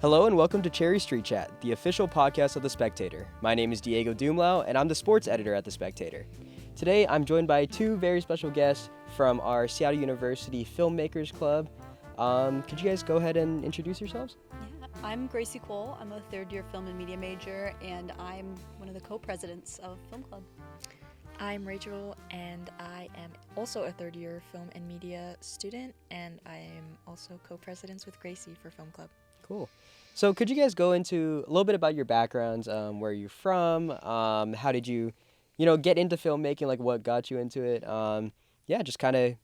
Hello and welcome to Cherry Street Chat, the official podcast of The Spectator. My name is Diego Dumlao and I'm the sports editor at The Spectator. Today I'm joined by two very special guests from our Seattle University Filmmakers Club. Could you guys go ahead and introduce yourselves? Yeah, I'm Gracie Cole. I'm a third-year film and media major, and I'm one of the co-presidents of Film Club. I'm Rachel, and I am also a third-year film and media student, and I am also co-presidents with Gracie for Film Club. Cool. So could you guys go into a little bit about your backgrounds, where you're from, how did you, get into filmmaking, like what got you into it? Just kind of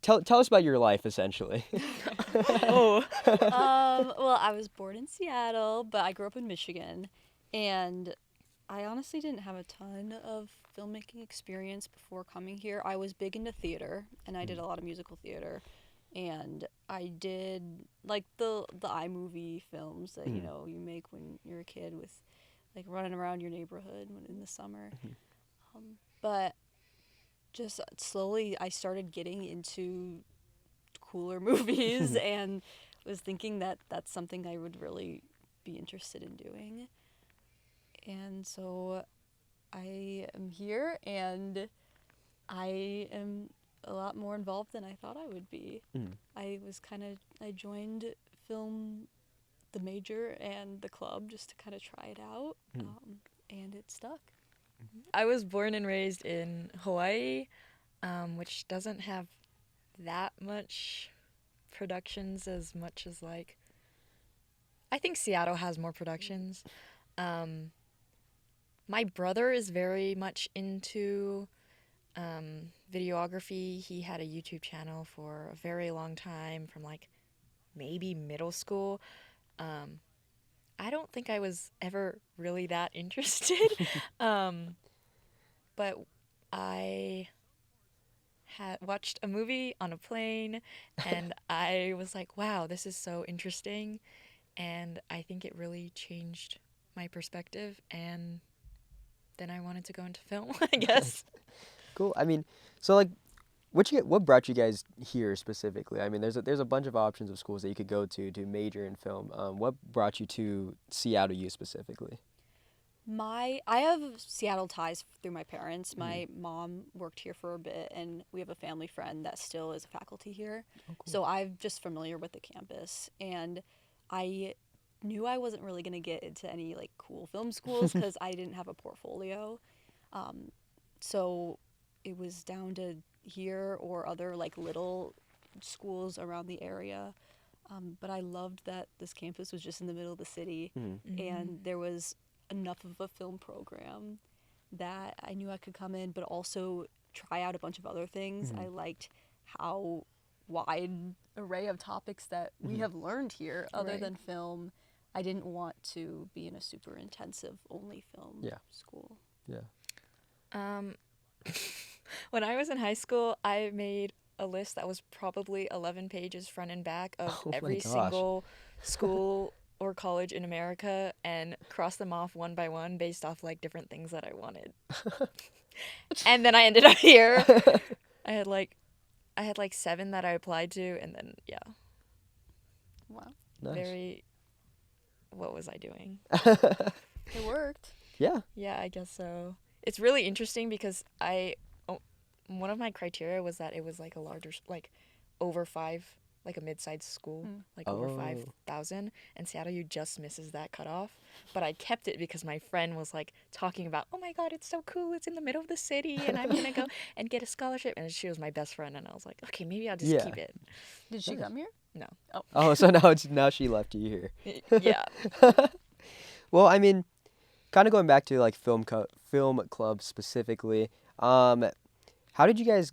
tell us about your life, essentially. Well, I was born in Seattle, but I grew up in Michigan, and I honestly didn't have a ton of filmmaking experience before coming here. I was big into theater, and I did a lot of musical theater, and I did like the iMovie films that you make when you're a kid with like running around your neighborhood in the summer. But just slowly I started getting into cooler movies and was thinking that that's something I would really be interested in doing. And so I am here, and I am a lot more involved than I thought I would be. I joined the major and the club just to kind of try it out, and it stuck. I was born and raised in Hawaii, which doesn't have that much productions as much as I think Seattle has more productions. My brother is very much into videography. He had a YouTube channel for a very long time, from maybe middle school. I don't think I was ever really that interested, but I had watched a movie on a plane, and I was like, wow, this is so interesting, and I think it really changed my perspective, and then I wanted to go into film, I guess. Cool. I mean, so what brought you guys here specifically? I mean, there's a bunch of options of schools that you could go to major in film. What brought you to Seattle U specifically? I have Seattle ties through my parents. My mom worked here for a bit, and we have a family friend that still is a faculty here. Oh, cool. So I'm just familiar with the campus, and I knew I wasn't really going to get into any cool film schools because I didn't have a portfolio. So it was down to here or other little schools around the area. But I loved that this campus was just in the middle of the city, and there was enough of a film program that I knew I could come in, but also try out a bunch of other things. I liked how wide array of topics that we have learned here other than film. I didn't want to be in a super intensive only film school. Yeah. When I was in high school, I made a list that was probably 11 pages front and back of every single school or college in America, and crossed them off one by one based off different things that I wanted. And then I ended up here. I had 7 that I applied to, and then Wow. Nice. What was I doing? It worked. Yeah. Yeah, I guess so. It's really interesting because one of my criteria was that it was a larger, over 5, a mid-sized school, over 5,000, and Seattle U just misses that cutoff. But I kept it because my friend was talking about, oh my God, it's so cool, it's in the middle of the city, and I'm gonna go and get a scholarship. And she was my best friend, and I was like, okay, maybe I'll just keep it. Did she come here? No. Oh, so now she left you here. Yeah. Well, I mean, kind of going back to film club specifically. How did you guys,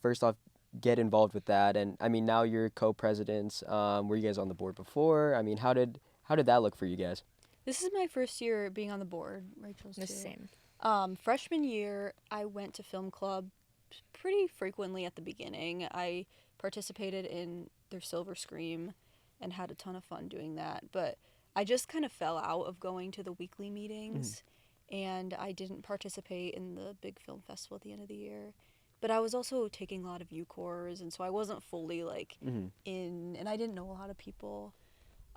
first off, get involved with that? And I mean, now you're co-presidents. Were you guys on the board before? I mean, how did that look for you guys? This is my first year being on the board. Rachel's too. The same. Freshman year, I went to film club pretty frequently at the beginning. I participated in their Silver Scream and had a ton of fun doing that. But I just kind of fell out of going to the weekly meetings, and I didn't participate in the big film festival at the end of the year. But I was also taking a lot of UCours, and so I wasn't fully in, and I didn't know a lot of people.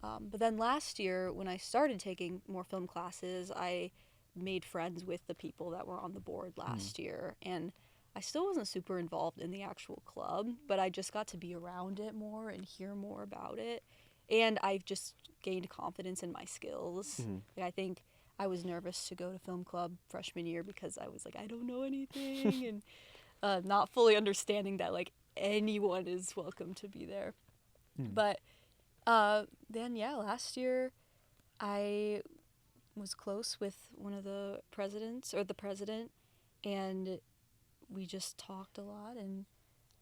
But then last year, when I started taking more film classes, I made friends with the people that were on the board last year. And I still wasn't super involved in the actual club, but I just got to be around it more and hear more about it. And I've just gained confidence in my skills. Like, I think I was nervous to go to film club freshman year because I was like, I don't know anything, and not fully understanding that like anyone is welcome to be there. But then yeah, last year I was close with one of the presidents or the president, and we just talked a lot, and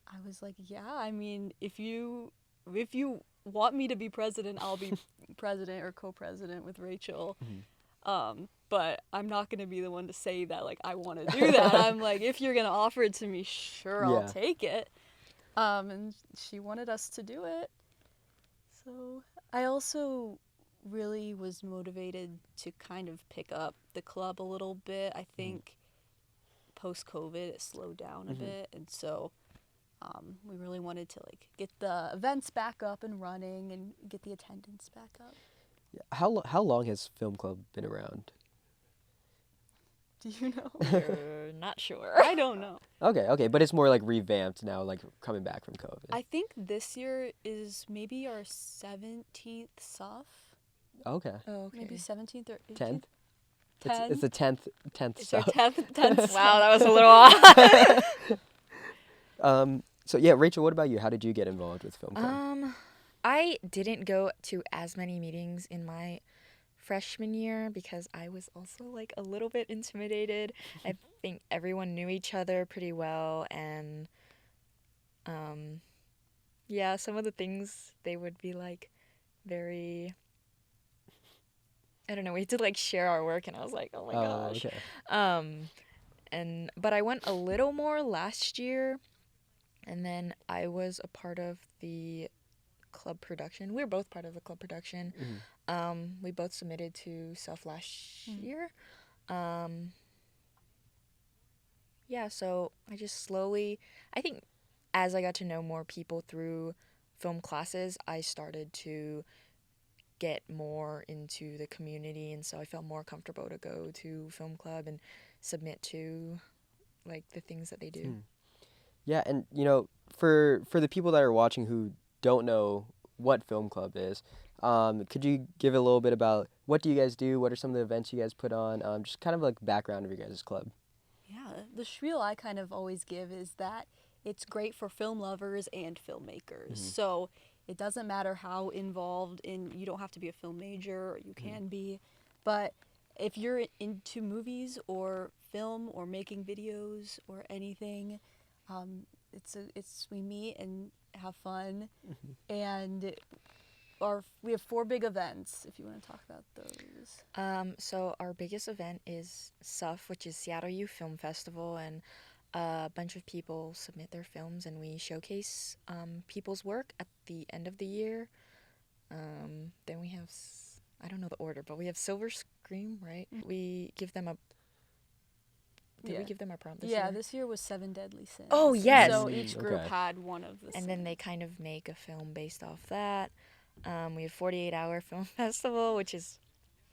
I was like, yeah, I mean, if you want me to be president, I'll be president or co-president with Rachel. But I'm not gonna be the one to say that like I want to do that. I'm like, if you're gonna offer it to me, sure, I'll take it. And she wanted us to do it. So I also really was motivated to kind of pick up the club a little bit. I think post-COVID it slowed down a bit, and so we really wanted to like get the events back up and running and get the attendance back up. Yeah. How long has film club been around? Do you know? We're not sure. I don't know. Okay, but it's more like revamped now, like coming back from COVID. I think this year is maybe our 17th SUF. Okay. Oh, okay. Maybe 17th or 18th. 10th? 10? It's the 10th It's our SUF. 10th Wow, that was a little odd. So yeah, Rachel, what about you? How did you get involved with film club? I didn't go to as many meetings in my freshman year because I was also like a little bit intimidated. I think everyone knew each other pretty well, and yeah, some of the things they would be like very, I don't know, we had to like share our work, and I was like, oh my gosh. Okay. But I went a little more last year, and then I was a part of the club production. We were both part of the club production. We both submitted to SUF last year. Yeah, so I just slowly, I think as I got to know more people through film classes, I started to get more into the community, and so I felt more comfortable to go to film club and submit to like the things that they do. Yeah, and you know, for the people that are watching who don't know what film club is, could you give a little bit about what do you guys do? What are some of the events you guys put on? Just kind of like background of your guys' club. Yeah, the spiel I kind of always give is that it's great for film lovers and filmmakers. So it doesn't matter how involved in, you don't have to be a film major, or you can be, but if you're into movies or film or making videos or anything, we meet and have fun, and we have 4 big events, if you want to talk about those. So our biggest event is SUF, which is Seattle Youth Film Festival, and a bunch of people submit their films, and we showcase people's work at the end of the year. Then we have, I don't know the order, but we have Silver Scream, right? We give them a... Did we give them a prompt this year? Yeah, this year was 7 Deadly Sins. Oh, yes! So each group had one of the And then they kind of make a film based off that. We have 48-hour film festival, which is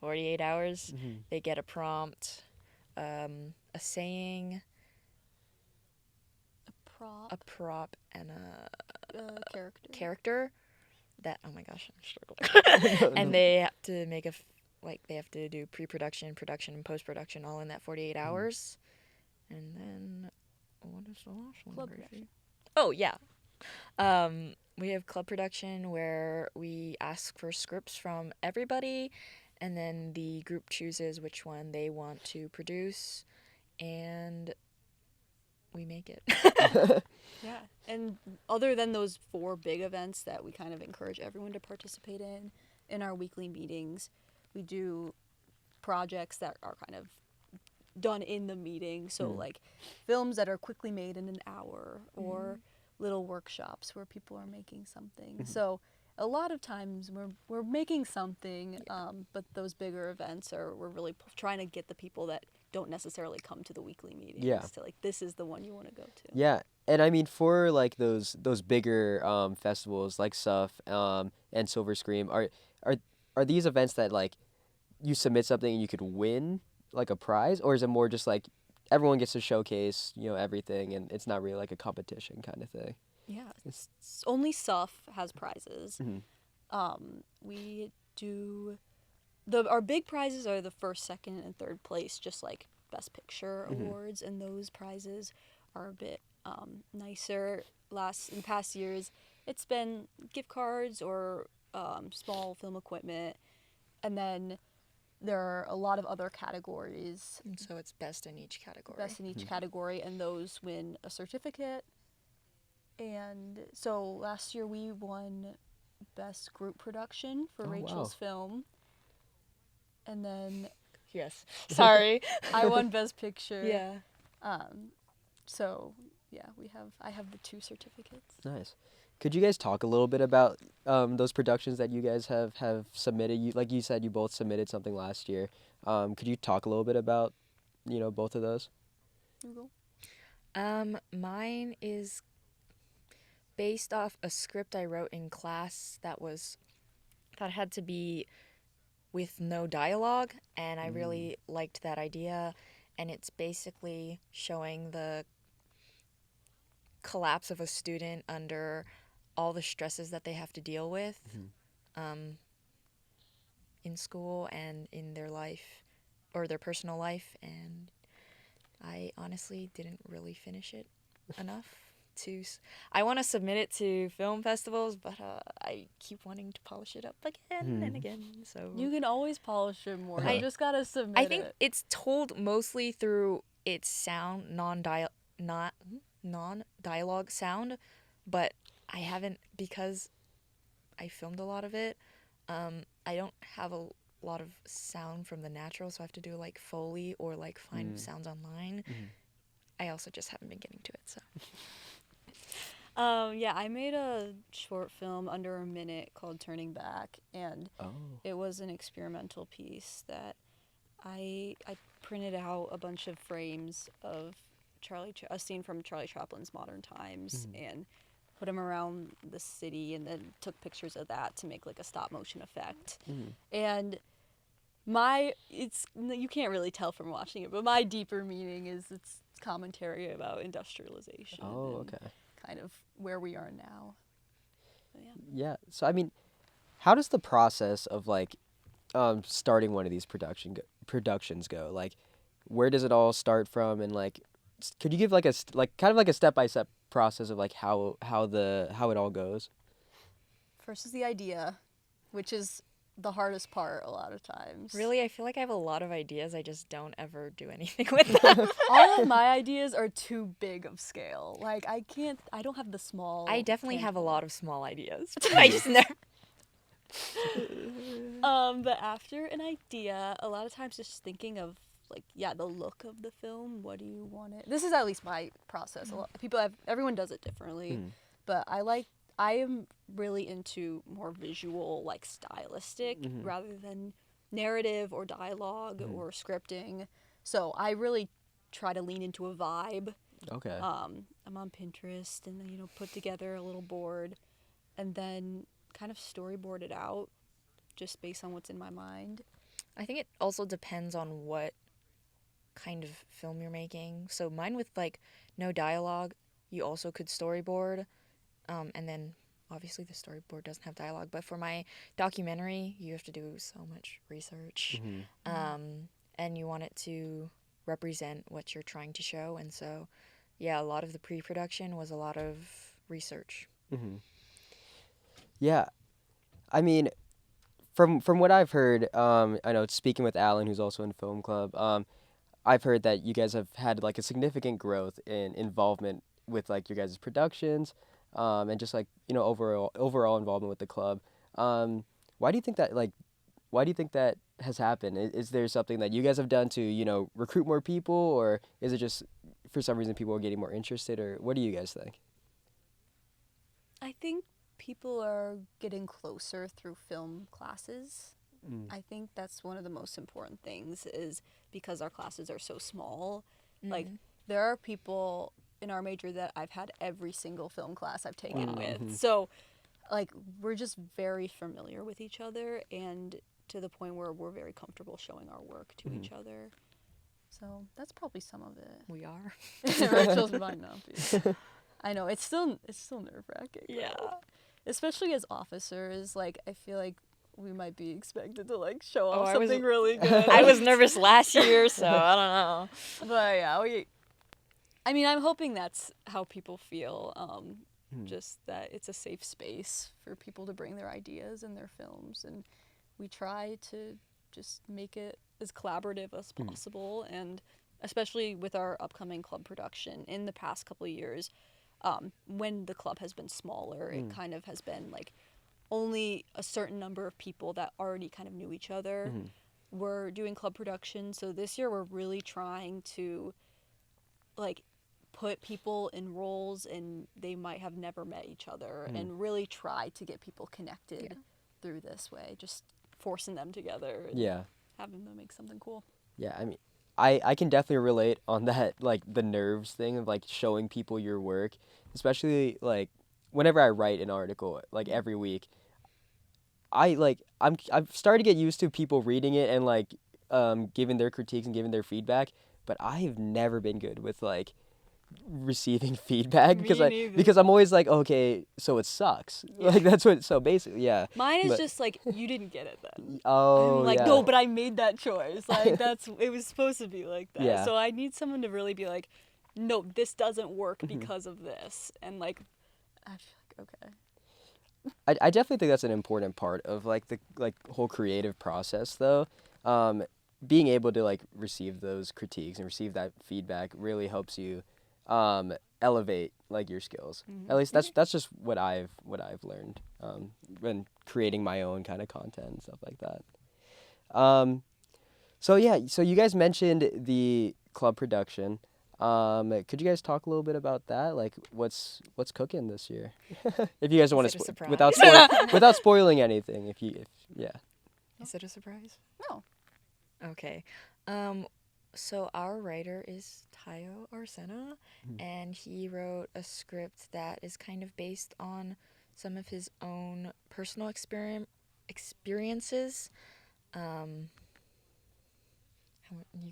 48 hours. They get a prompt, a saying, a prop, and a character. That, oh my gosh, I'm struggling. And they have to make they have to do pre-production, production, and post-production all in that 48 hours. And then, what is the last one? Club production. Oh, yeah. We have club production where we ask for scripts from everybody, and then the group chooses which one they want to produce, and we make it. Yeah, and other than those 4 big events that we kind of encourage everyone to participate in our weekly meetings, we do projects that are kind of done in the meeting. So like films that are quickly made in an hour, or little workshops where people are making something. So a lot of times we're making something, but those bigger events we're really trying to get the people that don't necessarily come to the weekly meetings to like, this is the one you want to go to. Yeah, and I mean for like those bigger festivals like SUF and Silver Scream, are are these events that like you submit something and you could win like a prize, or is it more just like everyone gets to showcase, everything, and it's not really like a competition kind of thing? Yeah, only SUF has prizes. Mhm. We do our big prizes are the first, second, and third place, just like Best Picture Mhm. awards, and those prizes are a bit nicer. In past years, it's been gift cards or small film equipment, and then there are a lot of other categories. And so it's best in each category. Best in each category, and those win a certificate. And so last year we won Best Group Production for Oh, Rachel's wow. film. And then Yes. Sorry. I won Best Picture. Yeah. So yeah, I have the 2 certificates. Nice. Could you guys talk a little bit about those productions that you guys have submitted? Like you said, you both submitted something last year. Could you talk a little bit about, both of those? Google. Mine is based off a script I wrote in class that had to be with no dialogue, and I really liked that idea. And it's basically showing the collapse of a student under all the stresses that they have to deal with in school and in their life or their personal life. And I honestly didn't really finish it enough I want to submit it to film festivals, but I keep wanting to polish it up again and again. So You can always polish it more. You just gotta submit it. I think it's told mostly through its sound, non-dialogue sound, but I haven't, because I filmed a lot of it. I don't have a lot of sound from the natural, so I have to do like Foley or like find sounds online. I also just haven't been getting to it, so. Yeah, I made a short film under a minute called Turning Back, and it was an experimental piece that I printed out a bunch of frames of a scene from Charlie Chaplin's Modern Times and put them around the city, and then took pictures of that to make like a stop motion effect. And you can't really tell from watching it, but my deeper meaning is it's commentary about industrialization. Oh, and okay. Kind of where we are now. But Yeah. So I mean, how does the process of like starting one of these productions go? Like, where does it all start from, and like, could you give like kind of like a step-by-step process of like how it all goes? First is the idea, which is the hardest part a lot of times. Really, I feel like I have a lot of ideas. I just don't ever do anything with them. All of my ideas are too big of scale. Like I don't have the small. I definitely have a lot of small ideas. I just never. But after an idea, a lot of times just thinking of like, the look of the film. What do you want it? This is at least my process. Everyone does it differently, but I am really into more visual, like stylistic, rather than narrative or dialogue or scripting. So I really try to lean into a vibe. Okay. I'm on Pinterest and then, put together a little board and then kind of storyboard it out just based on what's in my mind. I think it also depends on what kind of film you're making. So mine with like no dialogue, you also could storyboard. And then obviously the storyboard doesn't have dialogue, but for my documentary, you have to do so much research. And you want it to represent what you're trying to show. And so, a lot of the pre-production was a lot of research. Yeah. I mean, from what I've heard, I know speaking with Alan, who's also in Film Club, I've heard that you guys have had like a significant growth in involvement with like your guys' productions, and just like overall involvement with the club. Why do you think that has happened? Is there something that you guys have done to recruit more people, or is it just for some reason people are getting more interested, or what do you guys think? I think people are getting closer through film classes. I think that's one of the most important things, is because our classes are so small. Like, there are people in our major that I've had every single film class I've taken with. So like we're just very familiar with each other, and to the point where we're very comfortable showing our work to each other. So that's probably some of it. We are. Rachel's might not be. I know it's still nerve-wracking. Yeah. Especially as officers, like I feel like we might be expected to like show Oh, off I was- something really good. I was nervous last year, so I don't know. But yeah, I mean, I'm hoping that's how people feel. Just that it's a safe space for people to bring their ideas and their films, and we try to just make it as collaborative as possible. And especially with our upcoming club production, in the past couple of years, when the club has been smaller, it kind of has been like only a certain number of people that already kind of knew each other were doing club production. So this year we're really trying to like put people in roles and they might have never met each other and really try to get people connected through this way, just forcing them together and having them make something cool. Yeah, I mean, I can definitely relate on that, like the nerves thing of like showing people your work, especially like whenever I write an article, like every week. I've started to get used to people reading it and like giving their critiques and giving their feedback, but I have never been good with like receiving feedback Me because I'm always like, okay, so it sucks. Like that's what, so basically, yeah. Mine is But- just like, you didn't get it then. Oh, I'm like, yeah. no, but I made that choice. Like it was supposed to be like that. Yeah. So I need someone to really be like, no, this doesn't work because of this. And like, I feel like, okay. I definitely think that's an important part of like the whole creative process though. Being able to like receive those critiques and receive that feedback really helps you elevate like your skills. At least that's just what I've learned when creating my own kind of content and stuff like that. So yeah, so you guys mentioned the club production. Could you guys talk a little bit about that? Like, what's cooking this year? If you guys want Is it a to surprise? without spoiling anything, if yeah. Is it a surprise? No. Okay. So our writer is Tayo Arsena, and he wrote a script that is kind of based on some of his own personal experiences. You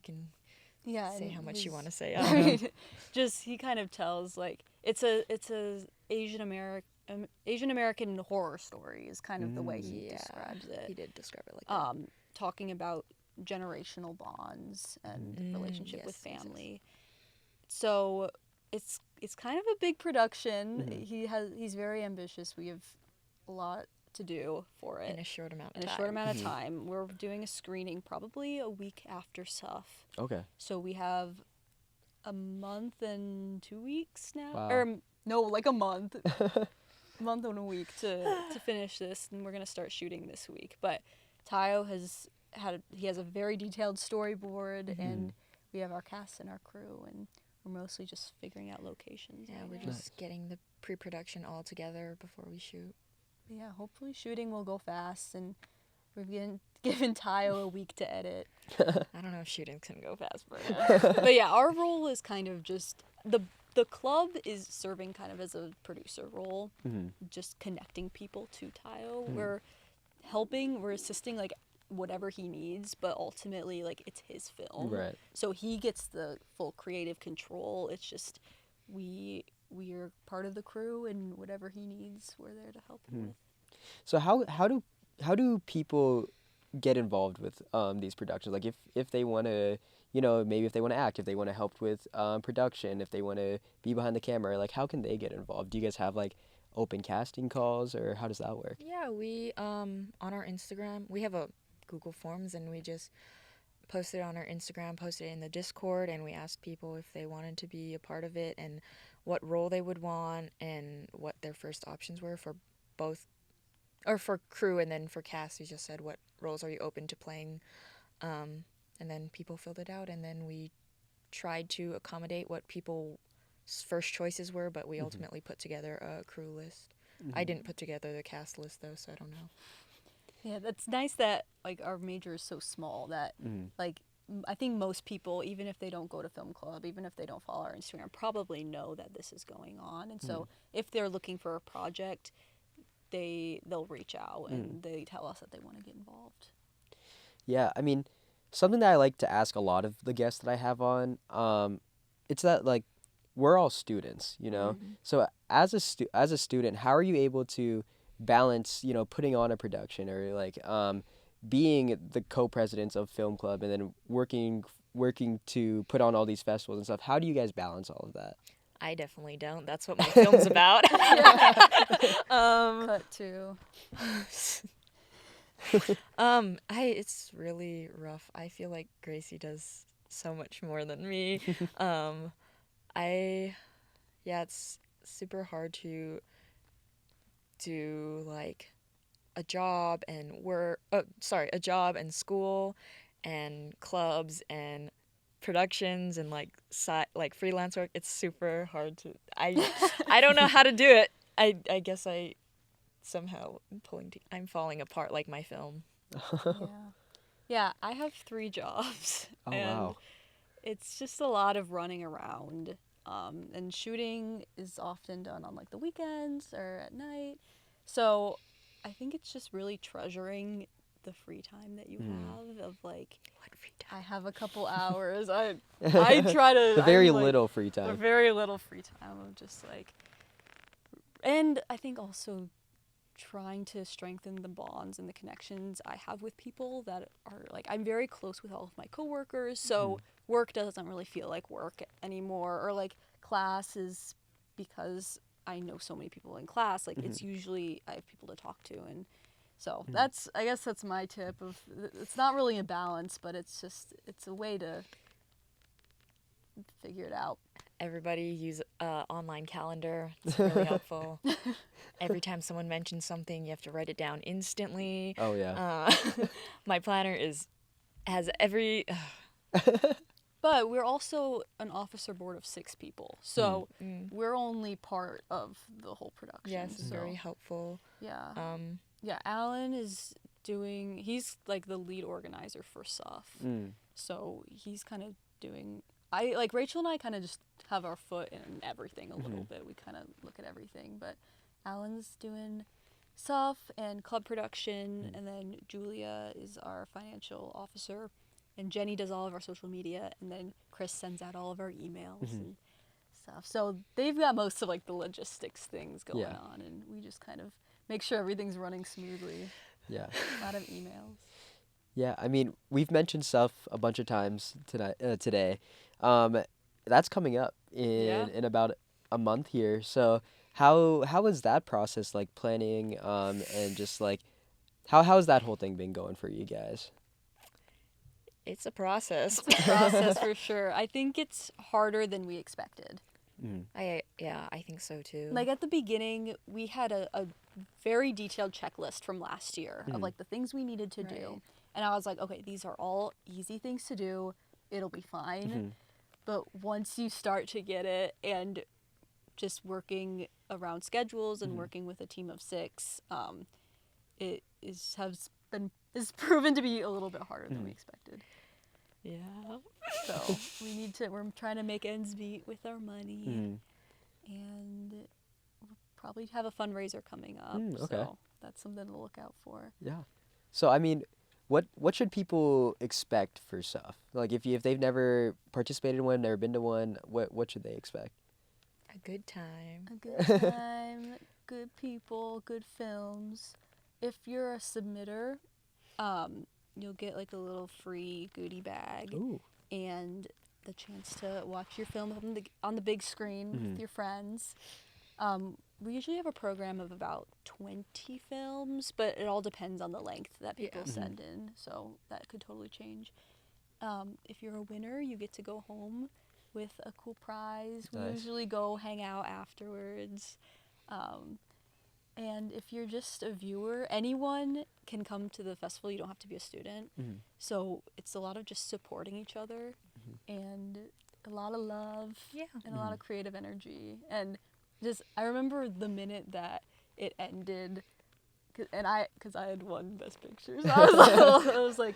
can Yeah. say and how much you his- want to say. I mean, just he kind of tells like it's a Asian American horror story is kind of the way he describes it. He did describe it like that. Talking about generational bonds and relationship with yes, yes. family. So it's kind of a big production. He's very ambitious. We have a lot to do for it In a short amount of in time. a short amount of time. We're doing a screening probably a week after SUF. Okay. So we have a month and 2 weeks now. Wow. Or no, like a month. Month and a week to finish this, and we're gonna start shooting this week. But Tayo has a very detailed storyboard, and we have our cast and our crew, and we're mostly just figuring out locations. Yeah, right we're now. just getting the pre-production all together before we shoot. Yeah, hopefully shooting will go fast, and we've given Tayo a week to edit. I don't know if shooting can go fast, but But yeah, our role is kind of just the club is serving kind of as a producer role, just connecting people to Tayo. We're assisting like whatever he needs, but ultimately like it's his film. Right. So he gets the full creative control. It's just we are part of the crew, and whatever he needs, we're there to help him with. So how do people get involved with these productions? Like if they want to, maybe if they want to act, if they want to help with production, if they want to be behind the camera, like how can they get involved? Do you guys have like open casting calls, or how does that work? yeah, we on our Instagram, we have a Google Forms, and we just posted it on our Instagram, posted it in the Discord, and we asked people if they wanted to be a part of it and what role they would want and what their first options were for both, or for crew, and then for cast we just said what roles are you open to playing, and then people filled it out, and then we tried to accommodate what people's first choices were, but we ultimately put together a crew list. I didn't put together the cast list though, so I don't know. Yeah, that's nice that like our major is so small that like I think most people, even if they don't go to film club, even if they don't follow our Instagram, probably know that this is going on. And so if they're looking for a project, they'll reach out and they tell us that they want to get involved. Yeah, I mean, something that I like to ask a lot of the guests that I have on, it's that like we're all students, you know. So as a student, how are you able to balance, you know, putting on a production or like being the co-presidents of film club and then working to put on all these festivals and stuff? How do you guys balance all of that? I definitely don't. That's what my film's about. Cut to. It's really rough. I feel like Gracie does so much more than me. It's super hard to do like a job and a job and school and clubs and productions and like freelance work. It's super hard to I don't know how to do it. I guess I somehow I'm falling apart like my film. Yeah, I have 3 jobs. Oh, and wow. it's just a lot of running around. And shooting is often done on like the weekends or at night. So I think it's just really treasuring the free time that you have of like, What free time? I have a couple hours. I try to The very I'm, like, little free the time. very little free time of just like, and I think also trying to strengthen the bonds and the connections I have with people that are like, I'm very close with all of my coworkers, so work doesn't really feel like work anymore, or like class is, because I know so many people in class, like it's usually I have people to talk to, and so I guess that's my tip of, it's not really a balance, but it's a way to figure it out. Everybody use online calendar. It's really helpful. Every time someone mentions something, you have to write it down instantly. Oh yeah. My planner has every. But we're also an officer board of 6 people, so we're only part of the whole production. Yes, it's so. very helpful. Yeah. Yeah, Alan is he's like the lead organizer for SUF. So he's kind of doing, Rachel and I kind of just have our foot in everything a little bit. We kind of look at everything, but Alan's doing SUF and Club Production, and then Julia is our financial officer, and Jenny does all of our social media, and then Chris sends out all of our emails and stuff. So they've got most of like the logistics things going on, and we just kind of make sure everything's running smoothly. Yeah. A lot of emails. Yeah, I mean, we've mentioned SUF a bunch of times today. That's coming up in about a month here. So how is that process like planning and just like how has that whole thing been going for you guys? It's a process. It's a process for sure. I think it's harder than we expected. I think so too. Like at the beginning, we had a very detailed checklist from last year of like the things we needed to do. And I was like, okay, these are all easy things to do. It'll be fine. But once you start to get it and just working around schedules and working with a team of 6, it is proven to be a little bit harder than we expected. Yeah. So we're trying to make ends meet with our money, and we'll probably have a fundraiser coming up. Okay. So that's something to look out for. Yeah. So I mean, what should people expect for SUF? Like if they've never participated in one, never been to one, what should they expect? A good time. A good time, good people, good films. If you're a submitter, you'll get like a little free goodie bag. Ooh. And the chance to watch your film on the big screen with your friends. We usually have a program of about 20 films, but it all depends on the length that people send in, so that could totally change. If you're a winner, you get to go home with a cool prize. We usually go hang out afterwards. And if you're just a viewer, anyone can come to the festival. You don't have to be a student. So it's a lot of just supporting each other and a lot of love and a lot of creative energy. And just, I remember the minute that it ended, because I had won Best Picture. So I was like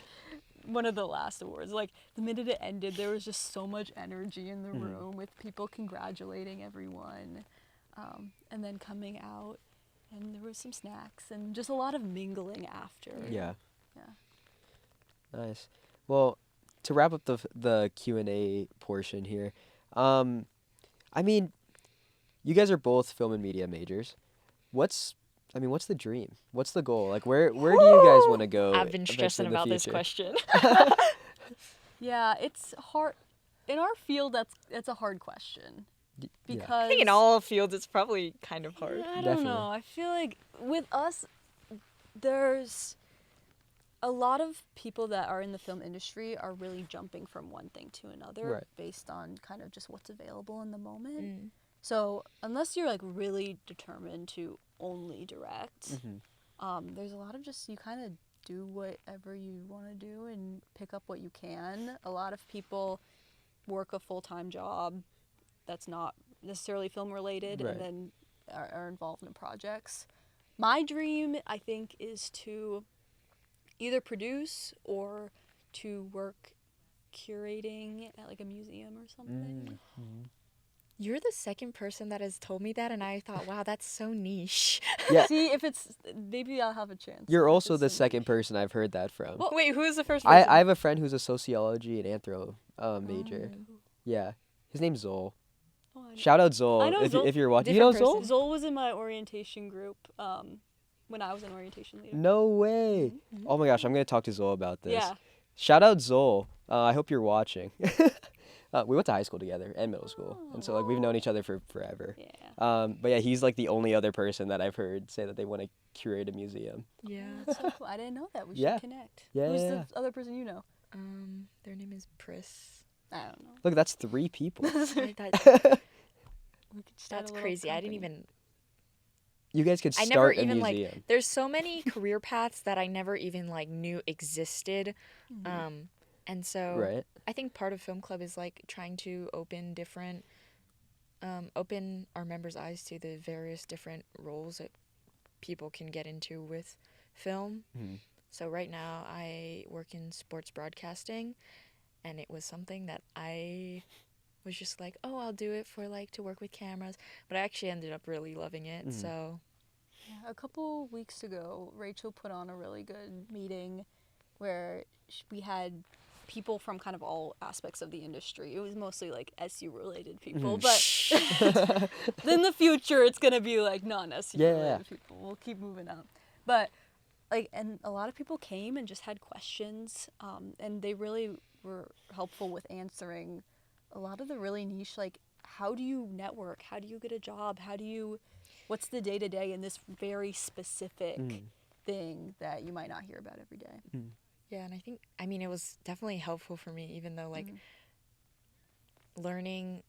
one of the last awards. Like the minute it ended, there was just so much energy in the room with people congratulating everyone. And then coming out and there was some snacks and just a lot of mingling after. Yeah. Yeah. Nice. Well, to wrap up the Q&A portion here, I mean, you guys are both film and media majors. What's the dream? What's the goal? Like, where do you guys want to go? I've been eventually stressing in the about this future? question. Yeah, it's hard. In our field, that's a hard question. Yeah. Because I think in all fields it's probably kind of hard. Yeah, I don't Definitely. know. I feel like with us, there's a lot of people that are in the film industry are really jumping from one thing to another Right. based on kind of just what's available in the moment. Mm. So unless you're like really determined to only direct, Mm-hmm. there's a lot of just you kind of do whatever you want to do and pick up what you can. A lot of people work a full-time job that's not necessarily film related Right. and then are involved in projects. My dream, I think, is to either produce or to work curating at like a museum or something. Mm-hmm. You're the second person that has told me that, and I thought, wow, that's so niche. Yeah. See, if it's maybe I'll have a chance. You're if also it's the some second niche. person I've heard that from. Well, Wait, who is the first person? I have a friend who's a sociology and anthro major. Oh. Yeah. His name's Zol. Oh, I know. Shout out Zol, I know Zol. if you're watching. You know Different Zol? person. Zol was in my orientation group when I was an orientation leader. No way. Mhm. Oh my gosh, I'm going to talk to Zol about this. Yeah. Shout out Zol. I hope you're watching. We went to high school together and middle school. And so like we've known each other for forever. Yeah. But yeah, he's like the only other person that I've heard say that they want to curate a museum. Yeah. That's so cool. I didn't know that. We Yeah. should connect. Yeah, Who's yeah, the other person you know? Their name is Pris. I don't know. Look, that's 3 people. We could start That's a little crazy. I didn't company. even. You guys could I start never a even museum. There's so many career paths that I never even like knew existed. And so Right. I think part of film club is like trying to open different, open our members' eyes to the various different roles that people can get into with film. Mhm. So right now I work in sports broadcasting, and it was something that I was just like, oh, I'll do it for like to work with cameras, but I actually ended up really loving it. Mhm. So Yeah, a couple weeks ago, Rachel put on a really good meeting where we had people from kind of all aspects of the industry. It was mostly like SU related people, but in the future it's gonna be like non-SU related people. We'll keep moving up, but like, and a lot of people came and just had questions, and they really were helpful with answering a lot of the really niche, like, how do you network? How do you get a job? What's the day-to-day in this very specific thing that you might not hear about every day? yeah, and I mean, it was definitely helpful for me, even though like learning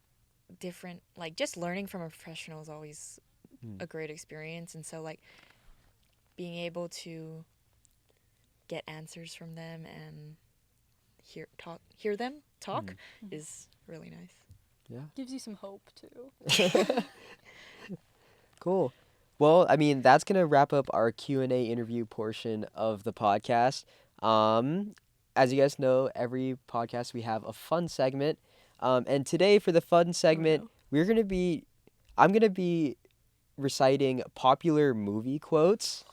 different, like just learning from a professional is always a great experience. And so like being able to get answers from them and hear them talk is really nice. Yeah. Gives you some hope too. Cool. Well, I mean, that's going to wrap up our Q&A interview portion of the podcast. As you guys know, every podcast we have a fun segment. And today for the fun segment, I'm going to be reciting popular movie quotes.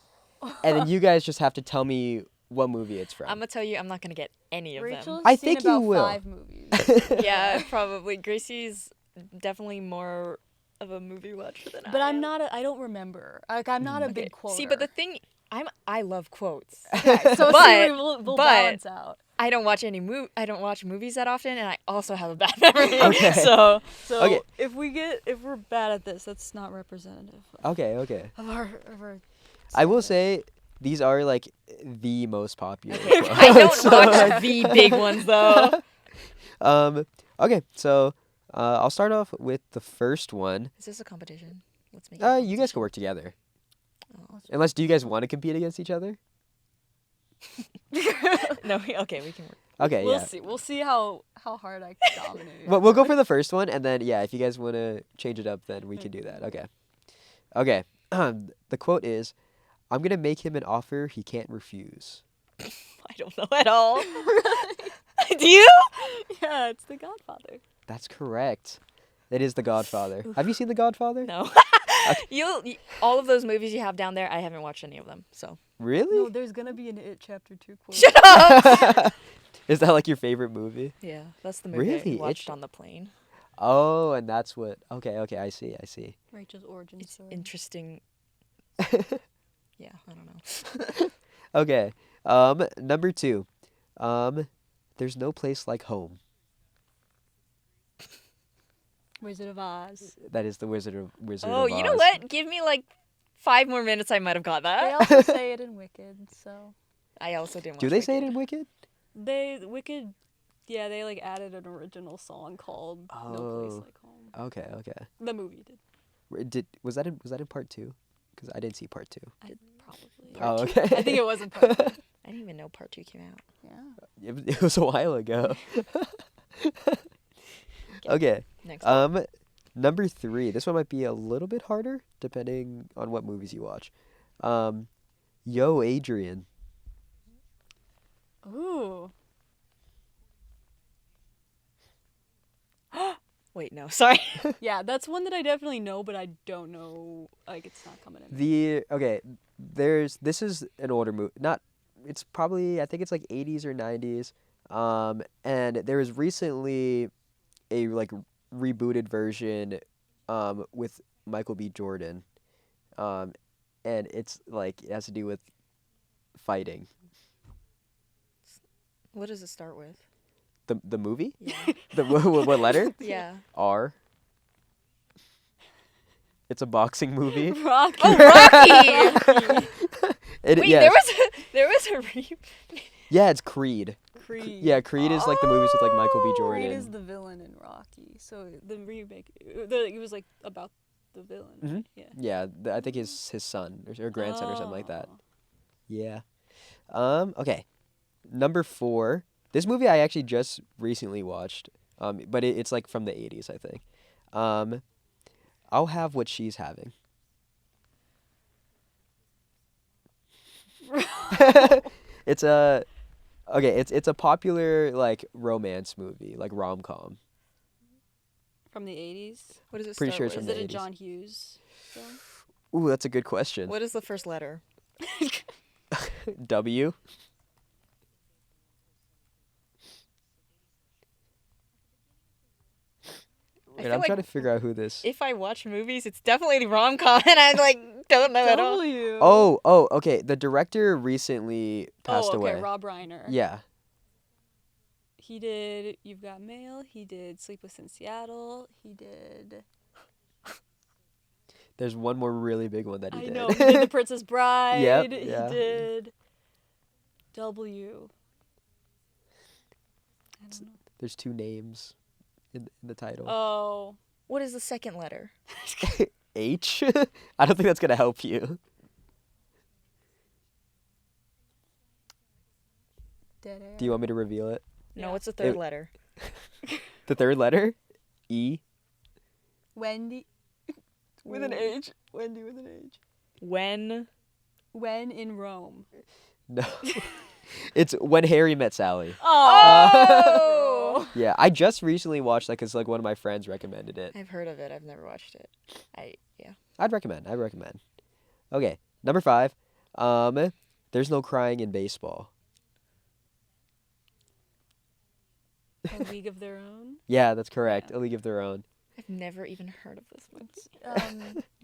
And then you guys just have to tell me what movie it's from. I'm gonna tell you, I'm not gonna get any of Rachel's I seen think you about will. 5 movies. them. Yeah, probably. Gracie's definitely more of a movie watcher than But I I'm am. not. I don't remember. Like, I'm not a big quoter. See, but the thing, I love quotes. so but- we'll but- balance out. I don't watch I don't watch movies that often, and I also have a bad memory. Okay. So Okay. if we're bad at this, that's not representative Okay. of our. I will say these are like the most popular I quotes. don't watch the big ones though. Okay, so I'll start off with the first one. Is this a competition? Let's make it. You guys can work together. Oh. Unless, do you guys want to compete against each other? No, okay, we can work. Okay, We'll yeah. see. We'll see how hard I dominate. Well, we'll go for the first one, and then, yeah, if you guys want to change it up, then we can do that. Okay. The quote is, I'm going to make him an offer he can't refuse. I don't know at all. Do you? Yeah, it's The Godfather. That's correct. It is The Godfather. Have you seen The Godfather? No. All of those movies you have down there, I haven't watched any of them. So Really? No, there's gonna be an It Chapter 2 quote. shut up. Is that like your favorite movie? Yeah, that's the movie Really? I watched on the plane. Oh, and that's what. Okay, I see. Rachel's origin It's story. interesting. Yeah, I don't know. Okay. Number 2. There's no place like home. Wizard of Oz. That is the Wizard of Oz. You know what? Give me like 5 more minutes. I might have got They that. also say it in Wicked, so I also didn't watch Do they say it Wicked. in Wicked? Wicked. Yeah, they like added an original song called "No Place Oh. Like Home." Okay. The movie did. Was that in part 2? Because I didn't see part 2. Probably. Oh, okay. I think it was in part 2. I didn't even know part 2 came out. Yeah. It was a while ago. Okay. Next one. Number 3. This one might be a little bit harder depending on what movies you watch. Yo, Adrian. Ooh. Wait, no, sorry. Yeah, that's one that I definitely know, but I don't know. Like, it's not coming in. This is an older movie. It's probably, I think it's like 80s or 90s. And there was recently a like rebooted version with Michael B. Jordan. And it's like, it has to do with fighting. What does it start with? The movie? Yeah. What letter? Yeah. R. It's a boxing movie. Rocky. Oh, Rocky! Wait, Yes. there was a Yeah, it's Creed. Creed. Yeah, Creed is like the movies with like Michael B. Jordan. Creed is the villain in Rocky. So the remake, it was like about the villain. Mhm. Yeah. Yeah, I think his son or grandson or something like that. Oh. Yeah. Okay. Number 4. This movie I actually just recently watched. But it's like from the 80s, I think. I'll have what she's having. It's a popular like romance movie, like rom-com. From the 80s. What does it Pretty start sure it's with? from Is the it a 80s. John Hughes film? Ooh, that's a good question. What is the first letter? W. I Wait, feel I'm like trying to figure out who this. if I watch movies, it's definitely rom-com, and I like don't know at all. W. Oh, okay. The director recently passed okay, away. Rob Reiner. Yeah. He did You've Got Mail. He did Sleepless in Seattle. He did. There's one more really big one that he I did. know. He did The Princess Bride. Yep, He yeah. did. W. I don't know. There's 2 names in the title. Oh. What is the second letter? H? I don't think that's going to help you. Dead air. Do you want me to reveal it? No, Yeah. what's the third It- letter? The third letter? E? Wendy. With an H. Wendy with an H. When? When in Rome. No. It's When Harry Met Sally. Oh. Yeah, I just recently watched that because like one of my friends recommended it. I've heard of it. I've never watched it. I'd recommend. Okay, number 5. There's no crying in baseball. A League of Their Own. Yeah, that's correct. Yeah. A League of Their Own. I've never even heard of this one.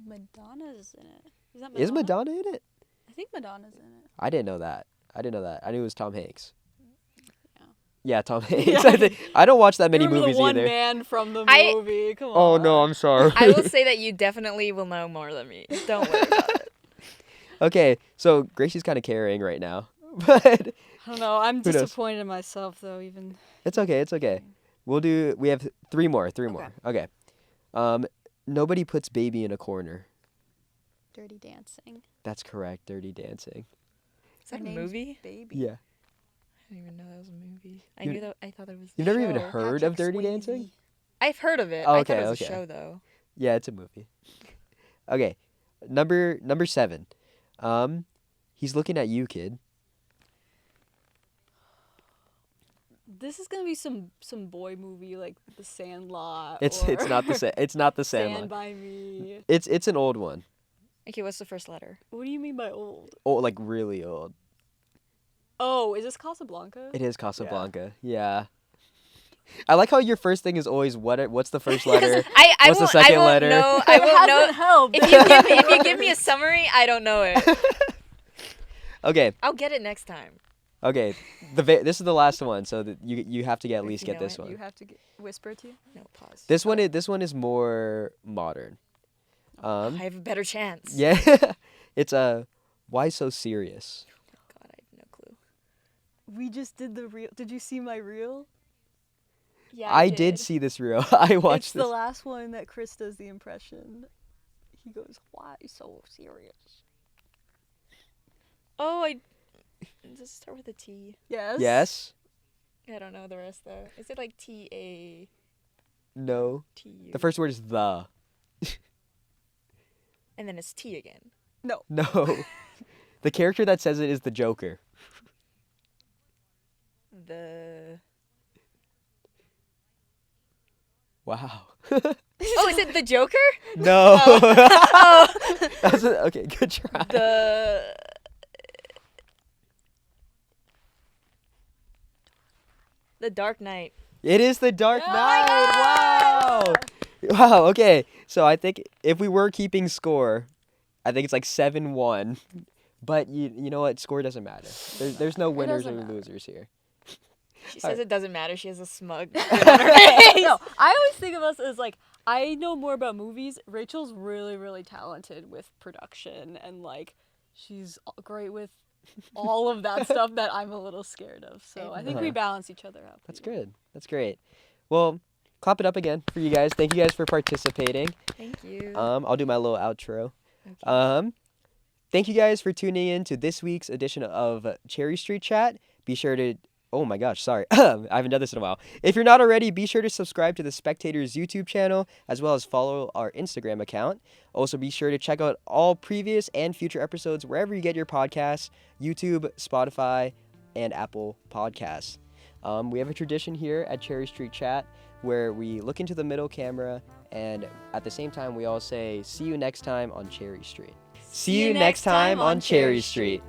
Madonna's in it. Is that Madonna? Is Madonna in it? I think Madonna's in it. I didn't know that. I knew it was Tom Hanks. Yeah. Yeah, Tom Hanks. Yeah. I don't watch that many Remember movies the one either. man from the I- movie. Come Oh on. no, I'm sorry. I will say that you definitely will know more than me. Don't worry about it. Okay, so Gracie's kind of carrying right now, but I don't know. I'm Who knows? disappointed in myself though. Even. it's okay. We have 3 more. Okay. Nobody puts baby in a corner. Dirty Dancing. That's correct. Dirty Dancing. Is that Her a name's movie? Baby. Yeah. I didn't even know that was a movie. I thought it was. You've never even show. heard of Patrick Dirty Swayze. Dancing? I've heard of it. Oh, I okay, thought it was okay. a show though. Yeah, it's a movie. Okay. Number 7. He's looking at you, kid. this is gonna be some boy movie like The Sandlot. It's or not the it's not the Stand Sandlot. by Me. It's an old one. Okay, what's the first letter? What do you mean by old? Oh, like really old. Oh, is this Casablanca? It is Casablanca. Yeah. I like how your first thing is always what's the first letter? I What's the won't, second I won't letter? know. I won't know. Helped. If you give me a summary, I don't know it. Okay. I'll get it next time. Okay. This is the last one, so that you have to at If least you get know this it, one. You have to whisper it to you. No, pause. This one is more modern. I have a better chance. Yeah. It's why so serious? God, I have no clue. We just did the reel. Did you see my reel? Yeah, I did see this reel. I watched It's this. the last one that Chris does the impression. He goes, "Why so serious?" Oh, does it start with a T? Yes. Yes. I don't know the rest though. Is it like TATU? No. The first word is the. And then it's T again. No. No. The character that says it is the Joker. The. Wow. Oh, is it the Joker? No. Oh. Okay, good try. The Dark Knight. It is the Dark Oh Knight. my Wow. Wow. Okay. So I think if we were keeping score, I think it's like 7-1. But you know what? Score doesn't matter. There's no winners or doesn't matter. losers here. She says it doesn't matter. She has a smug. No, I always think of us as like, I know more about movies. Rachel's really, really talented with production and like she's great with all of that stuff that I'm a little scared of. So I think we balance each other out. That's good. That's great. Well, clap it up again for you guys. Thank you guys for participating. Thank you. I'll do my little outro. Okay. Thank you guys for tuning in to this week's edition of Cherry Street Chat. Be sure to Oh my gosh, sorry. I haven't done this in a while. If you're not already, be sure to subscribe to the Spectator's YouTube channel, as well as follow our Instagram account. Also, be sure to check out all previous and future episodes wherever you get your podcasts, YouTube, Spotify, and Apple Podcasts. We have a tradition here at Cherry Street Chat where we look into the middle camera, and at the same time, we all say, see you next time on Cherry Street. See you next time on Cherry Street.